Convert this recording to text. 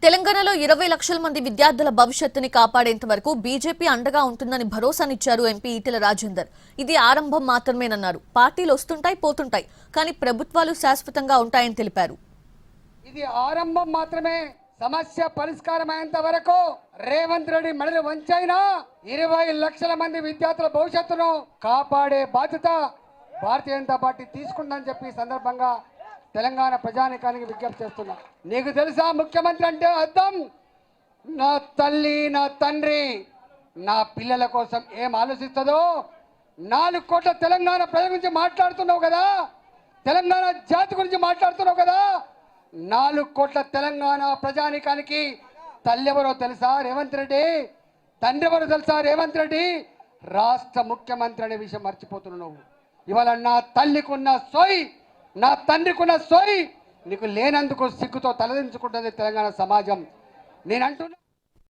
తెలంగాణలో 20 లక్షల మంది విద్యార్థుల భవిష్యత్తుని కాపాడేంత వరకు బీజేపీ అండగా ఉంటుందని భరోసానిచ్చారు ఎంపీ ఈటెల రాజేందర్. ఇది ఆరంభం మాత్రమేనన్నారు. పార్టీలు వస్తుంటాయి పోతుంటాయి, కానీ ప్రభుత్వాలు శాశ్వతంగా ఉంటాయని తెలిపారు. ఇది ఆరంభం మాత్రమే. సమస్య పరిష్కారమైనంత వరకు రేవంత్ రెడ్డి మెడలు వంచైనా 20 లక్షల మంది విద్యార్థుల భవిష్యత్తును కాపాడే బాధ్యత భారతీయ జనతా పార్టీ తీసుకుందని చెప్పి సందర్భంగా తెలంగాణ ప్రజానికానికి విజ్ఞప్తి చేస్తున్నా. నీకు తెలుసా ముఖ్యమంత్రి అంటే అర్థం? నా తల్లి నా తండ్రి నా పిల్లల కోసం ఏం ఆలోచిస్తుందో 4 కోట్ల తెలంగాణ ప్రజల గురించి మాట్లాడుతున్నావు కదా, తెలంగాణ జాతి గురించి మాట్లాడుతున్నావు కదా. 4 కోట్ల తెలంగాణ ప్రజానికానికి తల్లి ఎవరో తెలుసా రేవంత్ రెడ్డి, తండ్రి ఎవరో తెలుసా రేవంత్ రెడ్డి, రాష్ట్ర ముఖ్యమంత్రి అనే విషయం మర్చిపోతున్నావు. ఇవాళ నా తల్లికున్న సోయి, నా తండ్రికున్న సోయి నీకు లేనందుకు సిగ్గుతో తలదించుకుంటుంది తెలంగాణ సమాజం. నేను అంటున్నా.